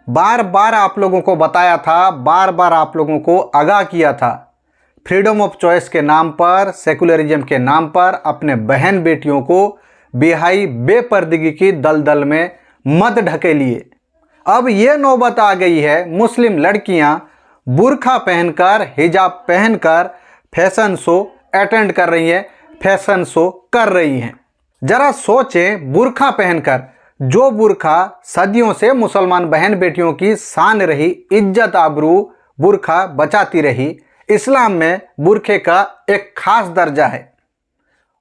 बार बार आप लोगों को बताया था, बार बार आप लोगों को आगाह किया था, फ्रीडम ऑफ चॉइस के नाम पर, सेकुलरिज्म के नाम पर अपने बहन बेटियों को बेहाई बेपर्दगी की दलदल में मत ढकेलिए। अब ये नौबत आ गई है, मुस्लिम लड़कियां बुर्खा पहनकर, हिजाब पहनकर फैशन शो अटेंड कर रही हैं, फैशन शो कर रही हैं। जरा सोचें, बुर्खा पहनकर, जो बुर्खा सदियों से मुसलमान बहन बेटियों की शान रही, इज्जत आबरू बुर्खा बचाती रही, इस्लाम में बुर्खे का एक खास दर्जा है।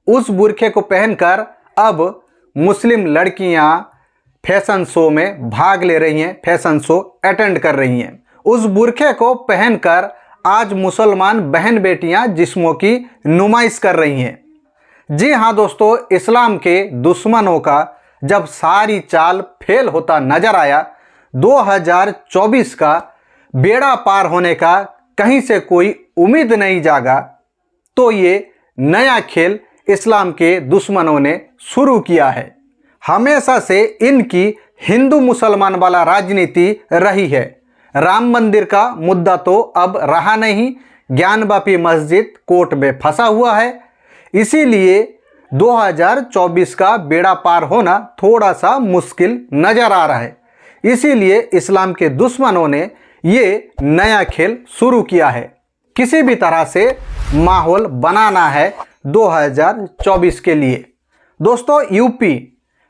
उस बुर्खे को पहनकर अब मुस्लिम लड़कियां फैशन शो में भाग ले रही हैं, फैशन शो अटेंड कर रही हैं। उस बुर्खे को पहनकर आज मुसलमान बहन बेटियां जिस्मों की नुमाइश कर रही हैं। जी हाँ दोस्तों, इस्लाम के दुश्मनों का जब सारी चाल फेल होता नजर आया, 2024 का बेड़ा पार होने का कहीं से कोई उम्मीद नहीं जागा, तो ये नया खेल इस्लाम के दुश्मनों ने शुरू किया है। हमेशा से इनकी हिंदू मुसलमान वाला राजनीति रही है। राम मंदिर का मुद्दा तो अब रहा नहीं, ज्ञानवापी मस्जिद कोर्ट में फंसा हुआ है, इसीलिए 2024 का बेड़ा पार होना थोड़ा सा मुश्किल नजर आ रहा है। इसीलिए इस्लाम के दुश्मनों ने ये नया खेल शुरू किया है। किसी भी तरह से माहौल बनाना है 2024 के लिए। दोस्तों,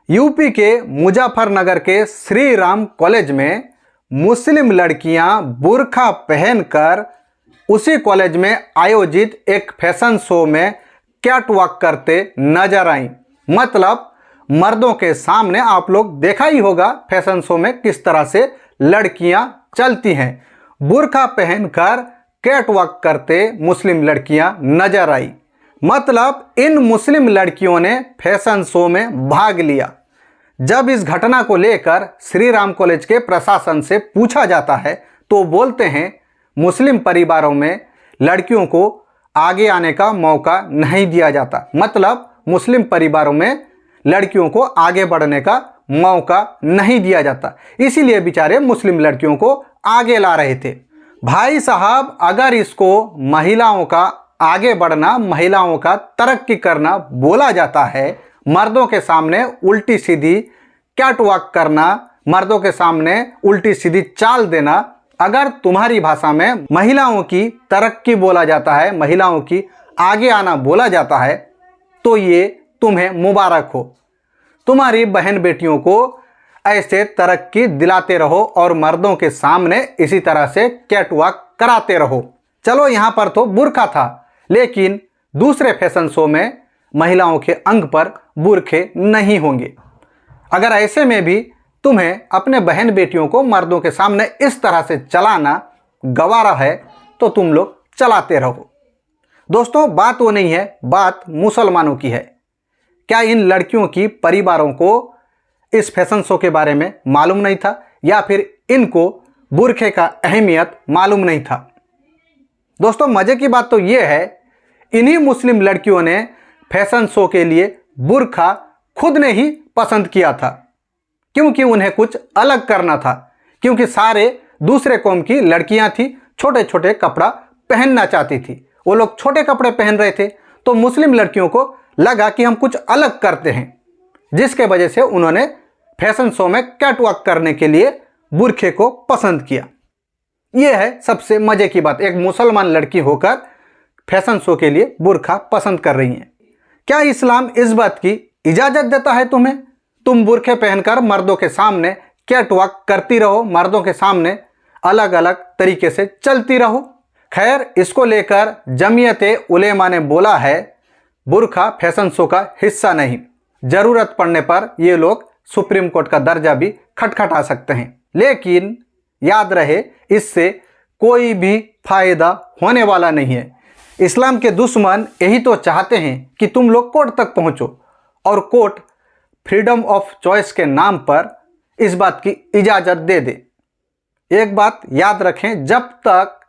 यूपी के मुजफ्फरनगर के श्री राम कॉलेज में मुस्लिम लड़कियां बुर्खा पहनकर उसी कॉलेज में आयोजित एक फैशन शो में कैटवॉक करते नजर आई। मतलब मर्दों के सामने आप लोग देखा ही होगा फैशन शो में किस तरह से लड़कियां चलती हैं। बुर्खा पहनकर कैटवॉक करते मुस्लिम लड़कियां नजर आई। मतलब इन मुस्लिम लड़कियों ने फैशन शो में भाग लिया। जब इस घटना को लेकर श्री राम कॉलेज के प्रशासन से पूछा जाता है तो बोलते हैं मुस्लिम परिवारों में लड़कियों को आगे आने का मौका नहीं दिया जाता। मतलब मुस्लिम परिवारों में लड़कियों को आगे बढ़ने का मौका नहीं दिया जाता, इसीलिए बेचारे मुस्लिम लड़कियों को आगे ला रहे थे। भाई साहब, अगर इसको महिलाओं का आगे बढ़ना, महिलाओं का तरक्की करना बोला जाता है, मर्दों के सामने उल्टी सीधी कैटवॉक करना, मर्दों के सामने उल्टी सीधी चाल देना, अगर तुम्हारी भाषा में महिलाओं की तरक्की बोला जाता है, महिलाओं की आगे आना बोला जाता है, तो ये तुम्हें मुबारक हो। तुम्हारी बहन बेटियों को ऐसे तरक्की दिलाते रहो और मर्दों के सामने इसी तरह से कैटवॉक कराते रहो। चलो, यहाँ पर तो बुर्खा था, लेकिन दूसरे फैशन शो में महिलाओं के अंग पर बुर्खे नहीं होंगे। अगर ऐसे में भी तुम्हें अपने बहन बेटियों को मर्दों के सामने इस तरह से चलाना गवारा है, तो तुम लोग चलाते रहो। दोस्तों, बात वो नहीं है, बात मुसलमानों की है। क्या इन लड़कियों की परिवारों को इस फैशन शो के बारे में मालूम नहीं था, या फिर इनको बुर्खे का अहमियत मालूम नहीं था? दोस्तों, मजे की बात तो ये है, इन्हीं मुस्लिम लड़कियों ने फैशन शो के लिए बुर्खा खुद ने ही पसंद किया था, क्योंकि उन्हें कुछ अलग करना था। क्योंकि सारे दूसरे कौम की लड़कियां थी, छोटे छोटे कपड़ा पहनना चाहती थी, वो लोग छोटे कपड़े पहन रहे थे, तो मुस्लिम लड़कियों को लगा कि हम कुछ अलग करते हैं, जिसके वजह से उन्होंने फैशन शो में कैटवॉक करने के लिए बुर्खे को पसंद किया। यह है सबसे मजे की बात, एक मुसलमान लड़की होकर फैशन शो के लिए बुर्खा पसंद कर रही हैं। क्या इस्लाम इस बात की इजाजत देता है तुम्हें? तुम बुर्खे पहनकर मर्दों के सामने कैटवॉक करती रहो, मर्दों के सामने अलग अलग तरीके से चलती रहो। खैर, इसको लेकर जमीयते उलेमा ने बोला है बुर्खा फैशन शो का हिस्सा नहीं, जरूरत पड़ने पर ये लोग सुप्रीम कोर्ट का दर्जा भी खटखटा सकते हैं। लेकिन याद रहे, इससे कोई भी फायदा होने वाला नहीं है। इस्लाम के दुश्मन यही तो चाहते हैं कि तुम लोग कोर्ट तक पहुंचो, और कोर्ट फ्रीडम ऑफ चॉइस के नाम पर इस बात की इजाज़त दे दे। एक बात याद रखें, जब तक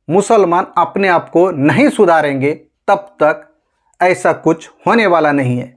मुसलमान अपने आप को नहीं सुधारेंगे, तब तक ऐसा कुछ होने वाला नहीं है।